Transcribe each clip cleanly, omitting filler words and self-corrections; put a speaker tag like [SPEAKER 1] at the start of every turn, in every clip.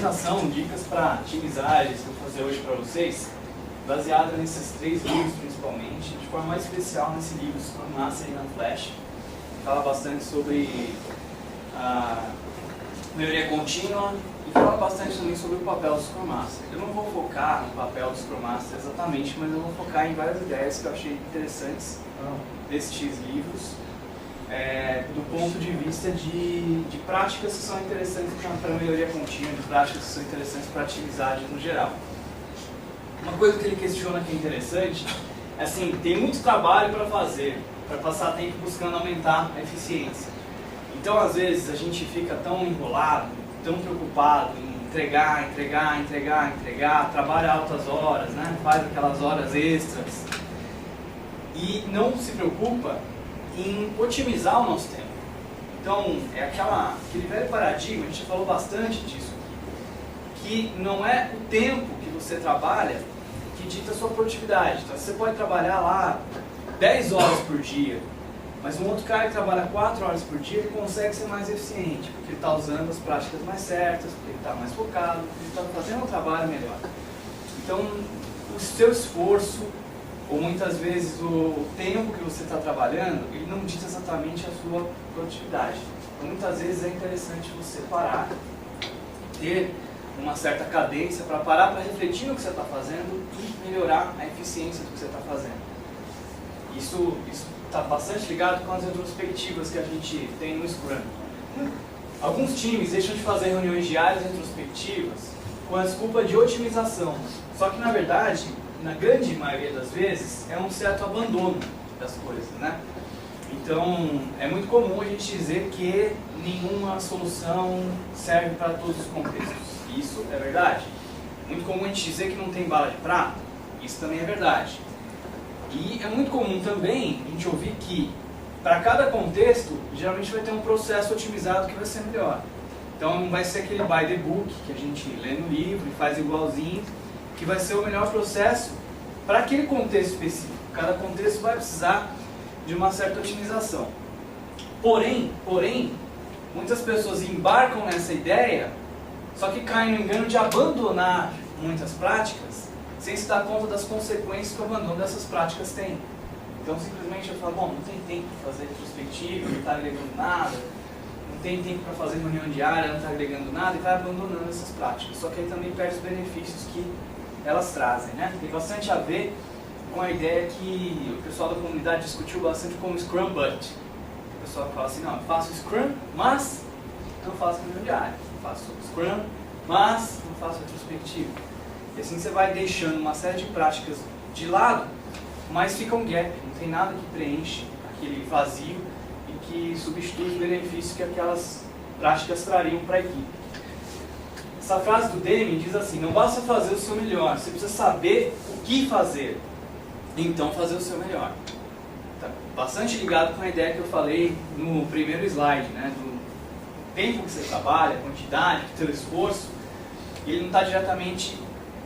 [SPEAKER 1] apresentação, dicas para times ágeis que eu vou fazer hoje para vocês, baseada nesses 3 livros principalmente, de forma mais especial nesse livro Scrum Master na Flash, que fala bastante sobre a melhoria contínua e fala bastante também sobre o papel do Scrum Master. Eu não vou focar no papel do Scrum Master exatamente, mas eu vou focar em várias ideias que eu achei interessantes destes livros, do ponto de vista de práticas que são interessantes para a melhoria contínua, de práticas que são interessantes para a atividade no geral. Uma coisa que ele questiona que é interessante é assim, tem muito trabalho para fazer, para passar tempo buscando aumentar a eficiência. Então, às vezes, a gente fica tão enrolado, tão preocupado em entregar, trabalha altas horas, né? Faz aquelas horas extras e não se preocupa em otimizar o nosso tempo. Então, é aquele velho paradigma, a gente já falou bastante disso aqui, que não é o tempo que você trabalha que dita a sua produtividade. Então, você pode trabalhar lá 10 horas por dia, mas um outro cara que trabalha 4 horas por dia, ele consegue ser mais eficiente, porque ele está usando as práticas mais certas, porque ele está mais focado, porque ele está fazendo um trabalho melhor. Então, o seu esforço, ou muitas vezes o tempo que você está trabalhando, ele não dita exatamente a sua produtividade. Então, muitas vezes é interessante você parar, ter uma certa cadência para parar para refletir no que você está fazendo e melhorar a eficiência do que você está fazendo. Isso está bastante ligado com as retrospectivas que a gente tem no Scrum. Alguns times deixam de fazer reuniões diárias retrospectivas com a desculpa de otimização. Só que, na verdade, na grande maioria das vezes, é um certo abandono das coisas, né? Então, é muito comum a gente dizer que nenhuma solução serve para todos os contextos. Isso é verdade. Muito comum a gente dizer que não tem bala de prata. Isso também é verdade. E é muito comum também a gente ouvir que, para cada contexto, geralmente vai ter um processo otimizado que vai ser melhor. Então, não vai ser aquele by the book que a gente lê no livro e faz igualzinho, que vai ser o melhor processo para aquele contexto específico. Cada contexto vai precisar de uma certa otimização. Porém, muitas pessoas embarcam nessa ideia, só que caem no engano de abandonar muitas práticas, sem se dar conta das consequências que o abandono dessas práticas tem. Então, simplesmente eu falo, bom, não tem tempo para fazer retrospectiva, não está agregando nada, não tem tempo para fazer reunião diária, não está agregando nada, e vai abandonando essas práticas. Só que aí também perde os benefícios que elas trazem, né? Tem bastante a ver com a ideia que o pessoal da comunidade discutiu bastante como Scrum But. O pessoal fala assim, não, eu faço Scrum, mas não faço reunião diária. Eu faço Scrum, mas não faço retrospectiva. E assim você vai deixando uma série de práticas de lado, mas fica um gap, não tem nada que preenche aquele vazio e que substitui os benefícios que aquelas práticas trariam para a equipe. Essa frase do Deming diz assim, não basta fazer o seu melhor, você precisa saber o que fazer, então fazer o seu melhor. Tá bastante ligado com a ideia que eu falei no primeiro slide, né, do tempo que você trabalha, a quantidade, o seu esforço, ele não está diretamente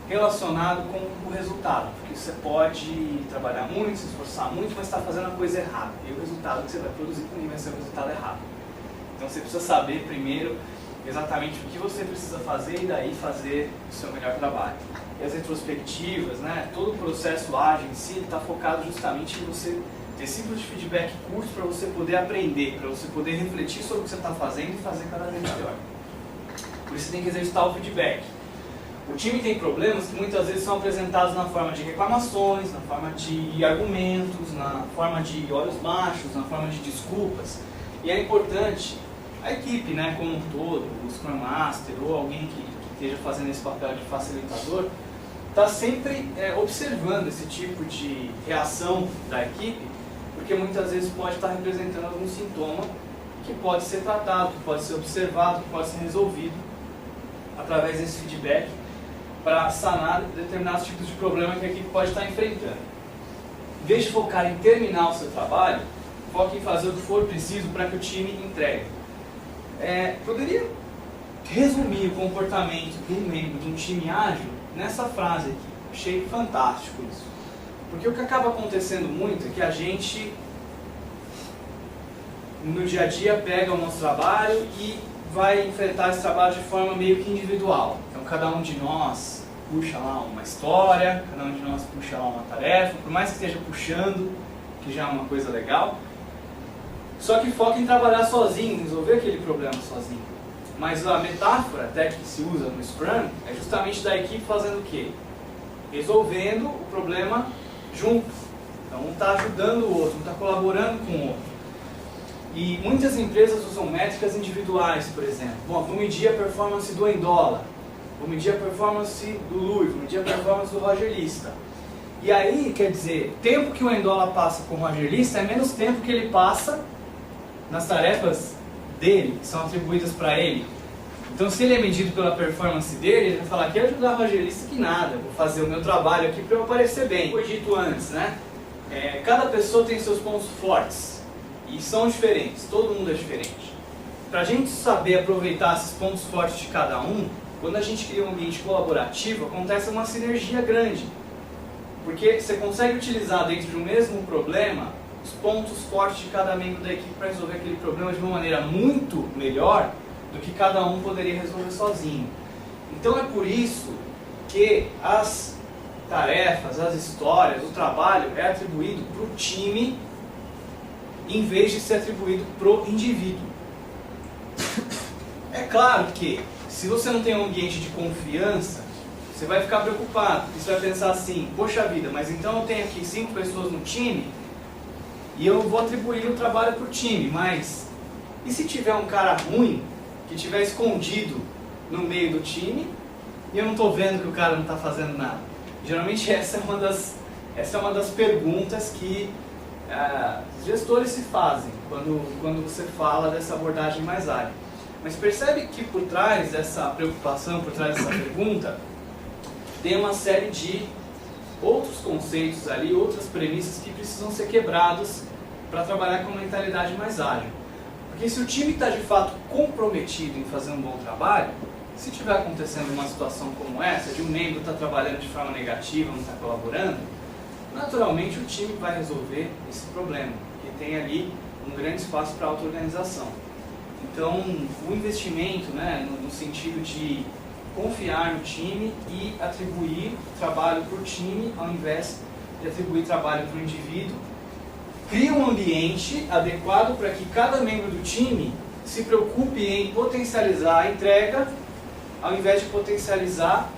[SPEAKER 1] relacionado com o resultado, porque você pode trabalhar muito, se esforçar muito, mas está fazendo a coisa errada, e o resultado que você vai produzir também vai ser o resultado errado. Então você precisa saber primeiro exatamente o que você precisa fazer e daí fazer o seu melhor trabalho. E as retrospectivas, né, todo o processo ágil em si está focado justamente em você ter ciclos de feedback curtos para você poder aprender, para você poder refletir sobre o que você está fazendo e fazer cada vez melhor. Por isso você tem que exercitar o feedback. O time tem problemas que muitas vezes são apresentados na forma de reclamações, na forma de argumentos, na forma de olhos baixos, na forma de desculpas. E é importante a equipe, né, como um todo, o Scrum Master ou alguém que esteja fazendo esse papel de facilitador, está sempre observando esse tipo de reação da equipe, porque muitas vezes pode estar representando algum sintoma que pode ser tratado, que pode ser observado, que pode ser resolvido através desse feedback para sanar determinados tipos de problema que a equipe pode estar enfrentando. Em vez de focar em terminar o seu trabalho, foque em fazer o que for preciso para que o time entregue. Poderia resumir o comportamento de um membro de um time ágil nessa frase aqui. Achei fantástico isso. Porque o que acaba acontecendo muito é que a gente, no dia a dia, pega o nosso trabalho e vai enfrentar esse trabalho de forma meio que individual. cada um de nós puxa lá uma história, cada um de nós puxa lá uma tarefa, por mais que esteja puxando, que já é uma coisa legal. Só que foca em trabalhar sozinho, resolver aquele problema sozinho. Mas a metáfora até que se usa no Scrum é justamente da equipe fazendo o quê? Resolvendo o problema junto. Então um está ajudando o outro, um está colaborando com o outro. E muitas empresas usam métricas individuais, por exemplo. Bom, vou medir a performance do Endola, vou medir a performance do Lui, vou medir a performance do Roger Lista. E aí, quer dizer, tempo que o Endola passa com o Roger Lista é menos tempo que ele passa nas tarefas dele, que são atribuídas para ele. Então, se ele é medido pela performance dele, ele vai falar que ajudar o Roger Lista que nada, vou fazer o meu trabalho aqui para eu aparecer bem. Foi dito antes, né? Cada pessoa tem seus pontos fortes e são diferentes, todo mundo é diferente. Para a gente saber aproveitar esses pontos fortes de cada um, quando a gente cria um ambiente colaborativo, acontece uma sinergia grande. Porque você consegue utilizar dentro de um mesmo problema os pontos fortes de cada membro da equipe para resolver aquele problema de uma maneira muito melhor do que cada um poderia resolver sozinho. Então é por isso que as tarefas, as histórias, o trabalho é atribuído para o time em vez de ser atribuído para o indivíduo. É claro que se você não tem um ambiente de confiança, você vai ficar preocupado, porque você vai pensar assim, poxa vida, mas então eu tenho aqui 5 pessoas no time e eu vou atribuir o trabalho para o time, mas e se tiver um cara ruim que estiver escondido no meio do time e eu não estou vendo que o cara não está fazendo nada? Geralmente essa é uma das perguntas que os gestores se fazem quando você fala dessa abordagem mais ágil. Mas percebe que por trás dessa preocupação, por trás dessa pergunta, tem uma série de outros conceitos ali, outras premissas que precisam ser quebrados para trabalhar com uma mentalidade mais ágil. Porque se o time está de fato comprometido em fazer um bom trabalho, se estiver acontecendo uma situação como essa, de um membro estar trabalhando de forma negativa, não está colaborando, naturalmente o time vai resolver esse problema, porque tem ali um grande espaço para auto-organização. Então, o investimento, né, no sentido de confiar no time e atribuir trabalho para o time, ao invés de atribuir trabalho para o indivíduo, cria um ambiente adequado para que cada membro do time se preocupe em potencializar a entrega, ao invés de potencializar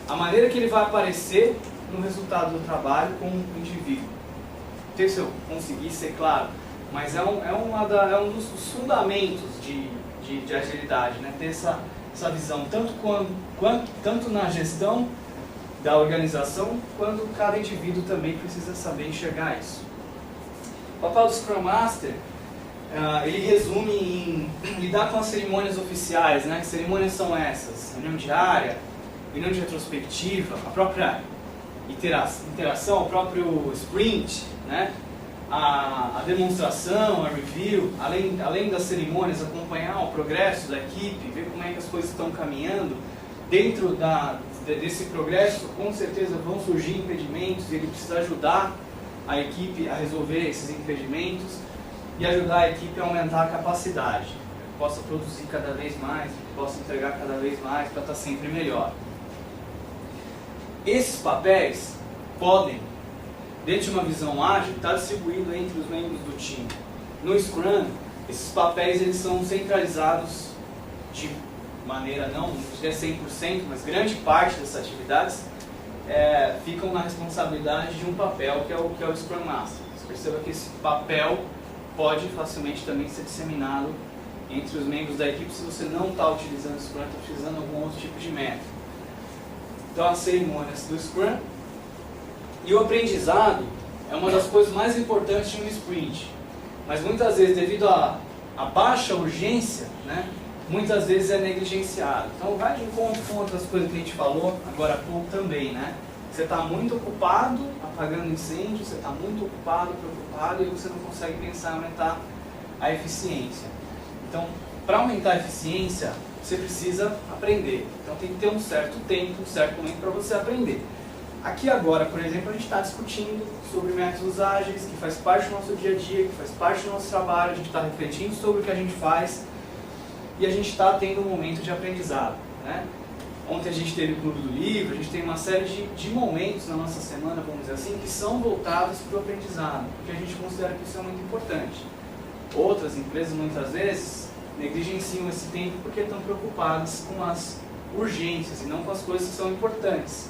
[SPEAKER 1] a maneira que ele vai aparecer no resultado do trabalho com o indivíduo. Não sei se eu consegui ser claro, mas é um dos fundamentos de agilidade, né? Ter essa visão, tanto na gestão da organização, quanto cada indivíduo também precisa saber enxergar isso. O papel do Scrum Master, ele resume em lidar com as cerimônias oficiais, né? Que cerimônias são essas? Reunião diária, reunião de retrospectiva, a própria interação, o próprio sprint, né? A demonstração, a review, além das cerimônias, acompanhar o progresso da equipe, ver como é que as coisas estão caminhando. Dentro desse progresso, com certeza vão surgir impedimentos e ele precisa ajudar a equipe a resolver esses impedimentos e ajudar a equipe a aumentar a capacidade, que possa produzir cada vez mais, que possa entregar cada vez mais para estar sempre melhor. Esses papéis podem, dentro de uma visão ágil, estar distribuído entre os membros do time. No Scrum, esses papéis eles são centralizados de maneira, não diria 100%, mas grande parte dessas atividades ficam na responsabilidade de um papel que é o Scrum Master. Você perceba que esse papel pode facilmente também ser disseminado entre os membros da equipe se você não está utilizando o Scrum, está utilizando algum outro tipo de método. Então, as cerimônias do Scrum. E o aprendizado é uma das coisas mais importantes de um sprint. Mas muitas vezes, devido à baixa urgência, né, muitas vezes é negligenciado. Então vai de encontro com outras coisas que a gente falou agora há pouco também, né? Você está muito ocupado apagando incêndio, você está muito ocupado, preocupado e você não consegue pensar em aumentar a eficiência. Então, para aumentar a eficiência, você precisa aprender. Então tem que ter um certo tempo, um certo momento para você aprender. Aqui agora, por exemplo, a gente está discutindo sobre métodos ágeis, que faz parte do nosso dia a dia, que faz parte do nosso trabalho, a gente está refletindo sobre o que a gente faz e a gente está tendo um momento de aprendizado, né? Ontem a gente teve o Clube do Livro, a gente tem uma série de momentos na nossa semana, vamos dizer assim, que são voltados para o aprendizado, porque a gente considera que isso é muito importante. Outras empresas, muitas vezes, negligenciam esse tempo porque estão preocupadas com as urgências e não com as coisas que são importantes.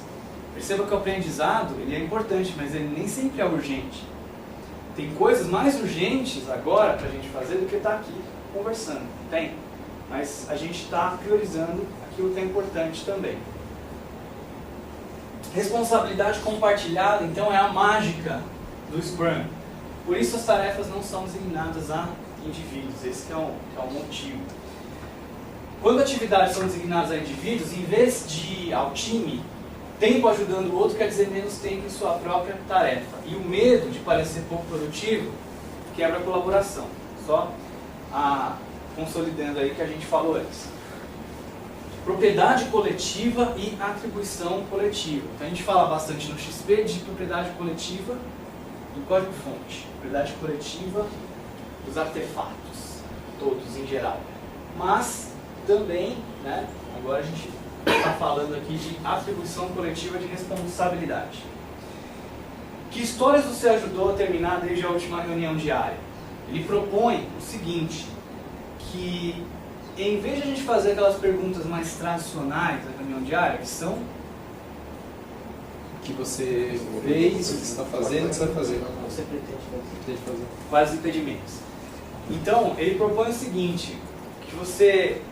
[SPEAKER 1] Perceba que o aprendizado ele é importante, mas ele nem sempre é urgente. Tem coisas mais urgentes agora para a gente fazer do que estar aqui conversando. Tem. Mas a gente está priorizando aquilo que é importante também. Responsabilidade compartilhada, então, é a mágica do Scrum. Por isso as tarefas não são designadas a indivíduos, esse que é o motivo. Quando atividades são designadas a indivíduos, em vez de ao time, tempo ajudando o outro quer dizer menos tempo em sua própria tarefa. E o medo de parecer pouco produtivo quebra a colaboração. Só consolidando aí o que a gente falou antes. Propriedade coletiva e atribuição coletiva. Então a gente fala bastante no XP de propriedade coletiva do código-fonte. Propriedade coletiva dos artefatos, todos em geral. Mas também, né, agora a gente está falando aqui de atribuição coletiva de responsabilidade. Que histórias você ajudou a terminar desde a última reunião diária? Ele propõe o seguinte, que em vez de a gente fazer aquelas perguntas mais tradicionais da reunião diária, que são
[SPEAKER 2] o que você fez, o que você está fazendo, o que você vai fazer.
[SPEAKER 3] Você pretende fazer.
[SPEAKER 1] Quais os impedimentos. Então, ele propõe o seguinte, que você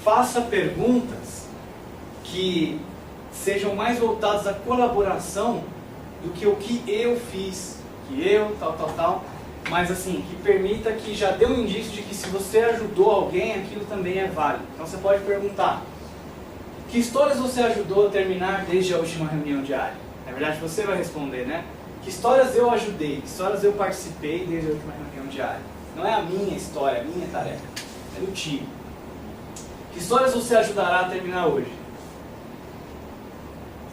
[SPEAKER 1] faça perguntas que sejam mais voltadas à colaboração do que o que eu fiz, que eu, tal, mas assim, que permita que já dê um indício de que se você ajudou alguém, aquilo também é válido. Então você pode perguntar, que histórias você ajudou a terminar desde a última reunião diária? Na verdade você vai responder, né? Que histórias eu ajudei, que histórias eu participei desde a última reunião diária? Não é a minha história, a minha tarefa, é do time. Que histórias você ajudará a terminar hoje?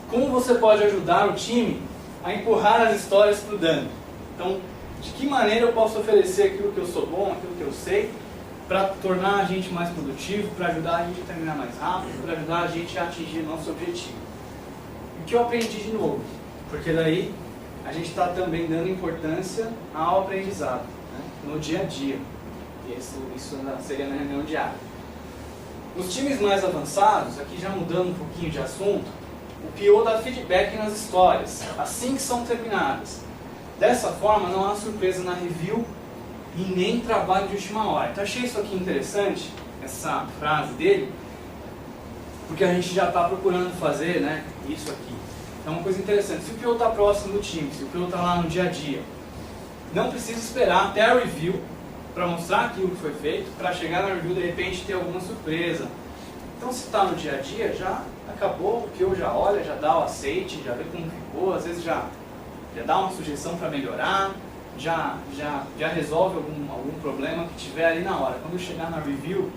[SPEAKER 1] Como você pode ajudar o time a empurrar as histórias para o dano? Então, de que maneira eu posso oferecer aquilo que eu sou bom, aquilo que eu sei, para tornar a gente mais produtivo, para ajudar a gente a terminar mais rápido, para ajudar a gente a atingir o nosso objetivo? O que eu aprendi de novo? Porque daí a gente está também dando importância ao aprendizado, né, no dia a dia. E isso seria na reunião diária. Nos times mais avançados, aqui já mudando um pouquinho de assunto, o PO dá feedback nas histórias, assim que são terminadas. Dessa forma, não há surpresa na review e nem trabalho de última hora. Então achei isso aqui interessante, essa frase dele, porque a gente já está procurando fazer, né, isso aqui. Então é uma coisa interessante, se o PO está próximo do time, se o PO está lá no dia a dia, não precisa esperar até a review para mostrar aquilo que foi feito, para chegar na review de repente ter alguma surpresa. Então se está no dia a dia, já acabou, o PO já olha, já dá o aceite, já vê como ficou, às vezes já dá uma sugestão para melhorar, já resolve algum problema que tiver ali na hora. Quando chegar na review,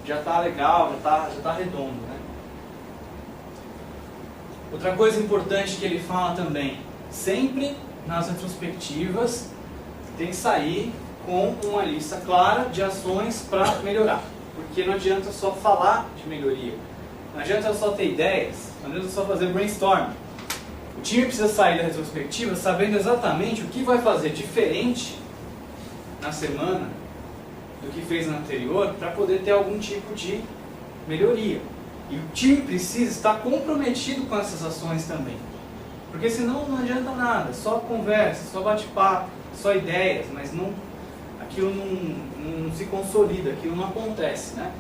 [SPEAKER 1] já está legal, já tá redondo, né? Outra coisa importante que ele fala também, sempre nas retrospectivas tem que sair com uma lista clara de ações para melhorar. Porque não adianta só falar de melhoria, não adianta só ter ideias, não adianta só fazer brainstorming. O time precisa sair da retrospectiva sabendo exatamente o que vai fazer diferente na semana do que fez na anterior para poder ter algum tipo de melhoria. E o time precisa estar comprometido com essas ações também. Porque senão não adianta nada, só conversa, só bate-papo, só ideias, mas aquilo não se consolida, aquilo não acontece, né?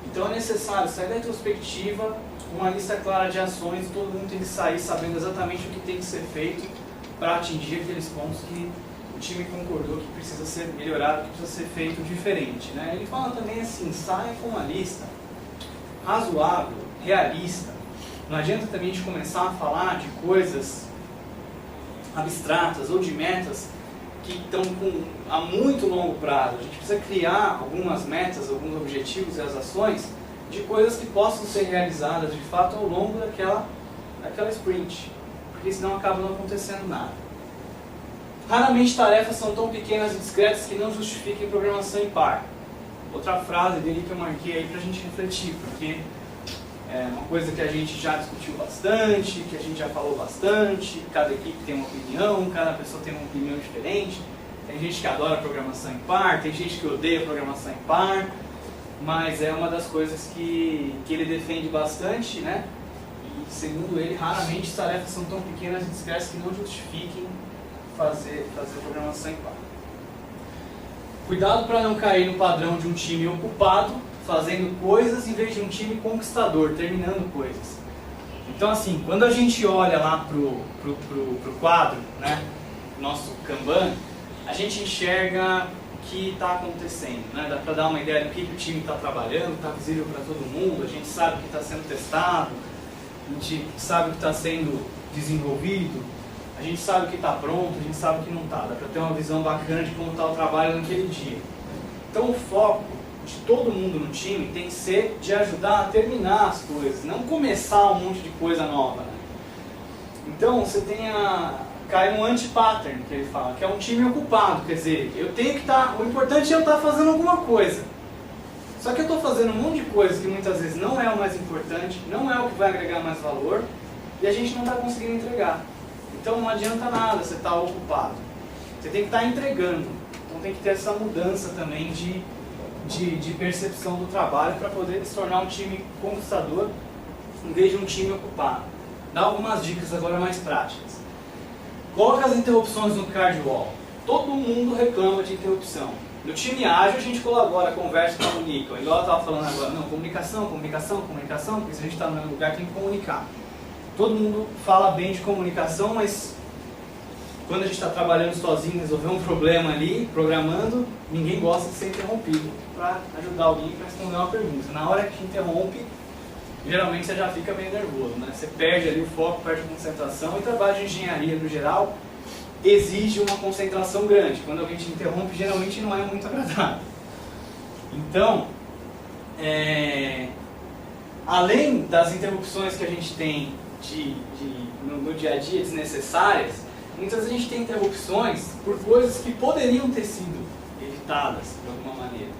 [SPEAKER 1] Então é necessário sair da retrospectiva, uma lista clara de ações, todo mundo tem que sair sabendo exatamente o que tem que ser feito para atingir aqueles pontos que o time concordou que precisa ser melhorado, que precisa ser feito diferente, né? Ele fala também assim, saia com uma lista razoável, realista. Não adianta também a gente começar a falar de coisas abstratas ou de metas que estão a muito longo prazo. A gente precisa criar algumas metas, alguns objetivos e as ações de coisas que possam ser realizadas de fato ao longo daquela sprint, porque senão acaba não acontecendo nada. Raramente tarefas são tão pequenas e discretas que não justifiquem programação em par. Outra frase dele que eu marquei aí para a gente refletir, porque É uma coisa que a gente já discutiu bastante, que a gente já falou bastante, cada equipe tem uma opinião, cada pessoa tem uma opinião diferente. Tem gente que adora programação em par, tem gente que odeia programação em par, mas é uma das coisas que ele defende bastante, né? E segundo ele, raramente tarefas são tão pequenas e discretas que não justifiquem fazer programação em par. Cuidado para não cair no padrão de um time ocupado, fazendo coisas, em vez de um time conquistador, terminando coisas. Então, assim, quando a gente olha lá pro quadro, né, nosso Kanban, a gente enxerga o que está acontecendo, né? Dá para dar uma ideia do que o time está trabalhando, está visível para todo mundo, a gente sabe o que está sendo testado, a gente sabe o que está sendo desenvolvido, a gente sabe o que está pronto, a gente sabe o que não está. Dá para ter uma visão bacana de como está o trabalho naquele dia. Então, o foco de todo mundo no time tem que ser de ajudar a terminar as coisas, não começar um monte de coisa nova, né? Então você cai no anti-pattern, que ele fala, que é um time ocupado, quer dizer, eu tenho que estar, o importante é eu estar fazendo alguma coisa. Só que eu estou fazendo um monte de coisa que muitas vezes não é o mais importante, não é o que vai agregar mais valor, e a gente não está conseguindo entregar. Então não adianta nada você estar ocupado. Você tem que estar entregando. Então tem que ter essa mudança também de percepção do trabalho para poder se tornar um time conquistador em vez de um time ocupado. Dá algumas dicas agora mais práticas. Coloca as interrupções no card wall. Todo mundo reclama de interrupção. No time ágil a gente colabora, conversa e comunica. Igual eu estava falando agora, não, comunicação, porque se a gente está no mesmo lugar tem que comunicar. Todo mundo fala bem de comunicação, mas quando a gente está trabalhando sozinho, resolver um problema ali, programando, ninguém gosta de ser interrompido para ajudar alguém para responder uma pergunta. Na hora que interrompe, geralmente você já fica meio nervoso, né? Você perde ali o foco, perde a concentração, e trabalho de engenharia no geral exige uma concentração grande. Quando alguém te interrompe, geralmente não é muito agradável. Então, além das interrupções que a gente tem no dia a dia desnecessárias, muitas vezes a gente tem interrupções por coisas que poderiam ter sido evitadas de alguma maneira.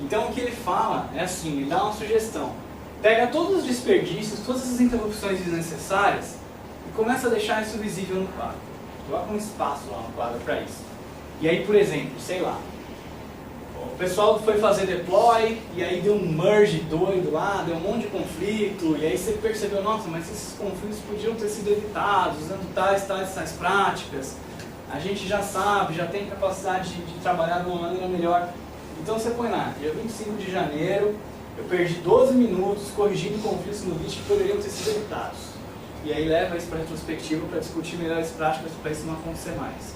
[SPEAKER 1] Então o que ele fala é assim, ele dá uma sugestão. Pega todos os desperdícios, todas as interrupções desnecessárias e começa a deixar isso visível no quadro. Coloca um espaço lá no quadro para isso. E aí, por exemplo, sei lá, o pessoal foi fazer deploy e aí deu um merge doido lá, deu um monte de conflito, e aí você percebeu, nossa, mas esses conflitos podiam ter sido evitados usando tais práticas. A gente já sabe, já tem capacidade de trabalhar de uma maneira melhor. Então você põe lá, dia 25 de janeiro, eu perdi 12 minutos corrigindo conflitos no Git que poderiam ter sido evitados. E aí leva isso para a retrospectiva para discutir melhores práticas para isso não acontecer mais.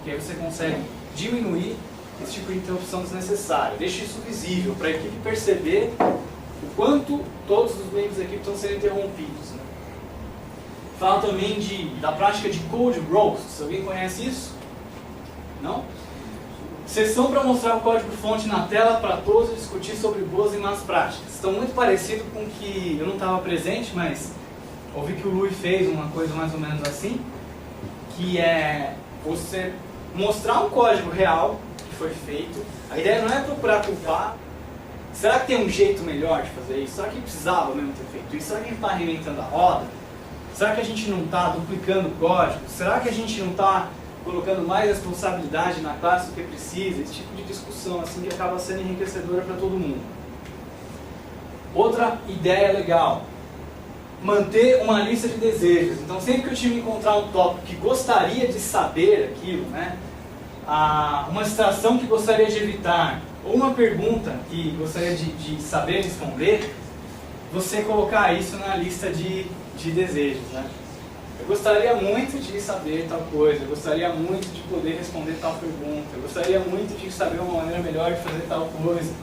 [SPEAKER 1] Que aí você consegue diminuir esse tipo de interrupção desnecessária. Deixa isso visível para a equipe perceber o quanto todos os membros da equipe estão sendo interrompidos, né? Fala também da prática de code roast. Alguém conhece isso? Não? Sessão para mostrar o código-fonte na tela para todos e discutir sobre boas e más práticas. Estão muito parecido com o que eu não estava presente, mas ouvi que o Lui fez uma coisa mais ou menos assim, que é você mostrar um código real que foi feito. A ideia não é procurar culpar. Será que tem um jeito melhor de fazer isso? Será que precisava mesmo ter feito isso? Será que a gente está reinventando a roda? Será que a gente não está duplicando o código? Será que a gente não está colocando mais responsabilidade na classe do que precisa? Esse tipo de discussão assim que acaba sendo enriquecedora para todo mundo. Outra ideia legal: manter uma lista de desejos. Então sempre que o time encontrar um tópico que gostaria de saber aquilo, né, uma distração que gostaria de evitar, ou uma pergunta que gostaria de saber responder, você colocar isso na lista de desejos, né? Eu gostaria muito de saber tal coisa, eu gostaria muito de poder responder tal pergunta, eu gostaria muito de saber uma maneira melhor de fazer tal coisa.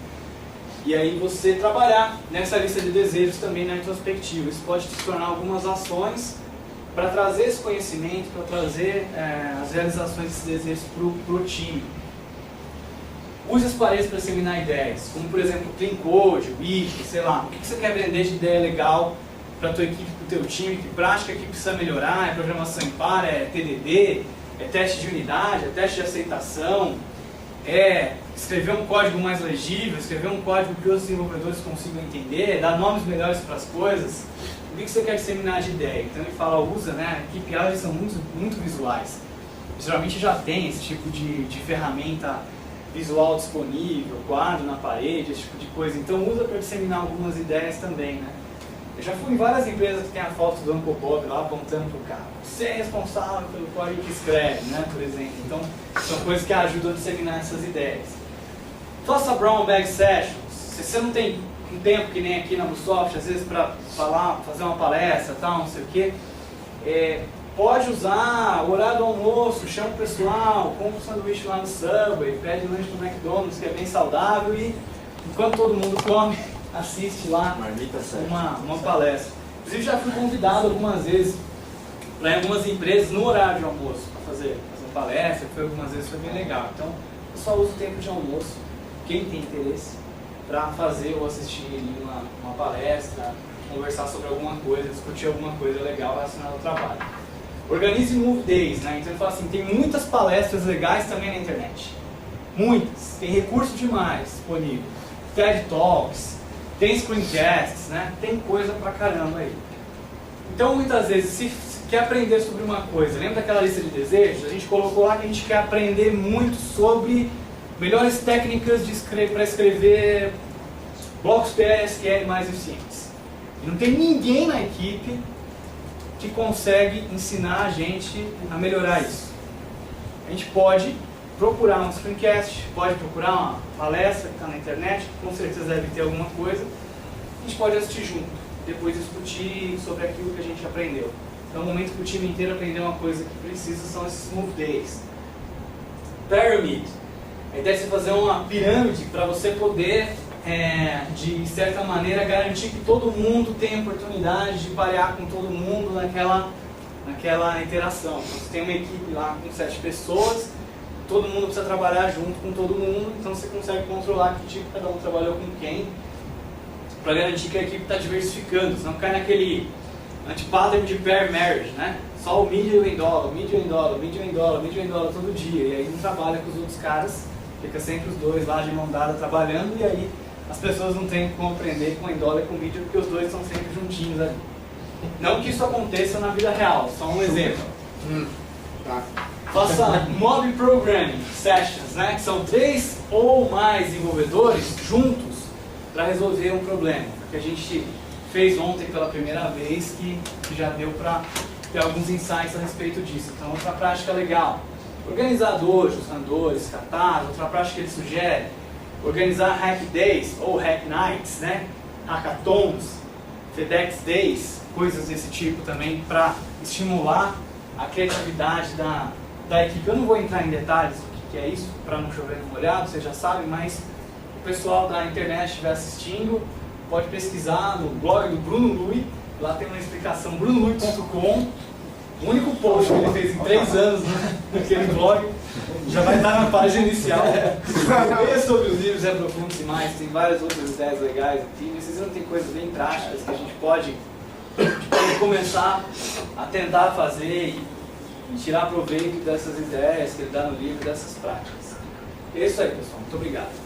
[SPEAKER 1] E aí você trabalhar nessa lista de desejos também na retrospectiva. Isso pode se tornar algumas ações para trazer esse conhecimento, para trazer as realizações desses desejos para o time. Use as paredes para disseminar ideias, como por exemplo o Clean Code, o Wiki, sei lá. O que você quer vender de ideia legal para a tua equipe, para o teu time, que prática que precisa melhorar, é programação em par, é TDD, é teste de unidade, é teste de aceitação. é escrever um código mais legível, escrever um código que os desenvolvedores consigam entender, dar nomes melhores para as coisas. O que você quer disseminar de ideia? Então ele fala, usa, né? KPIs são muito visuais. Geralmente já tem esse tipo de ferramenta visual disponível, quadro na parede, esse tipo de coisa. Então usa para disseminar algumas ideias também, né? Eu já fui em várias empresas que tem a foto do Uncle Bob lá apontando para o cara. Você é responsável pelo código que escreve, né? Por exemplo. Então são coisas que ajudam a disseminar essas ideias. Faça brown bag sessions. Se você não tem um tempo que nem aqui na Ubisoft, às vezes para falar, fazer uma palestra, tal, não sei o quê, pode usar o horário do almoço, chama o pessoal, compra um sanduíche lá no Subway, pede lanche no McDonald's, que é bem saudável, e enquanto todo mundo come, assiste lá uma palestra. Inclusive já fui convidado algumas vezes para algumas empresas no horário de almoço para fazer palestra, foi algumas vezes, foi bem legal. Então eu só uso o tempo de almoço, quem tem interesse, para fazer ou assistir ali uma palestra, conversar sobre alguma coisa, discutir alguma coisa legal relacionada ao trabalho. Organize Move Days, né? Então ele fala assim, tem muitas palestras legais também na internet. Muitas. Tem recurso demais disponível. TED Talks, tem screencasts, né? Tem coisa pra caramba aí. Então muitas vezes, se quer aprender sobre uma coisa, lembra daquela lista de desejos? A gente colocou lá que a gente quer aprender muito sobre melhores técnicas para escrever blocos PSQL mais eficientes. E não tem ninguém na equipe que consegue ensinar a gente a melhorar isso. A gente pode procurar um screencast, pode procurar uma palestra que está na internet, que com certeza deve ter alguma coisa. A gente pode assistir junto, depois discutir sobre aquilo que a gente aprendeu. Então, o momento que o time inteiro aprender uma coisa que precisa são esses Move Days. Pyramid. A ideia é você fazer uma pirâmide para você poder, de certa maneira, garantir que todo mundo tenha oportunidade de parear com todo mundo naquela interação. Então, você tem uma equipe lá com 7 pessoas, todo mundo precisa trabalhar junto com todo mundo, então você consegue controlar que tipo cada um trabalhou com quem, para garantir que a equipe está diversificando, senão cai naquele anti-pattern de pair marriage, né? Só o medium em dólar, medium em dólar, medium em dólar, medium em dólar todo dia, e aí não trabalha com os outros caras, fica sempre os dois lá de mão dada trabalhando, e aí as pessoas não têm como aprender com em dólar e com medium, porque os dois estão sempre juntinhos ali. Não que isso aconteça na vida real, só um exemplo.
[SPEAKER 2] Tá.
[SPEAKER 1] Faça Mob Programming Sessions, né? Que são 3 ou mais desenvolvedores juntos para resolver um problema. Que a gente fez ontem pela primeira vez, que já deu para ter alguns insights a respeito disso. Então, outra prática legal. Organizar dojos, randores, katas. Outra prática que ele sugere. Organizar Hack Days ou Hack Nights, né? Hackathons, FedEx Days, coisas desse tipo também para estimular a criatividade da equipe. Eu não vou entrar em detalhes do que é isso, para não chover no molhado, vocês já sabem, mas o pessoal da internet estiver assistindo, pode pesquisar no blog do Bruno Lui, lá tem uma explicação, brunolui.com, o único post que ele fez em 3 anos naquele blog, já vai estar na página inicial. Leia sobre os livros, aprofunde-se mais, tem várias outras ideias legais aqui, vocês não tem coisas bem práticas que a gente pode começar a tentar fazer e tirar proveito dessas ideias que ele dá no livro, dessas práticas. É isso aí, pessoal. Muito obrigado.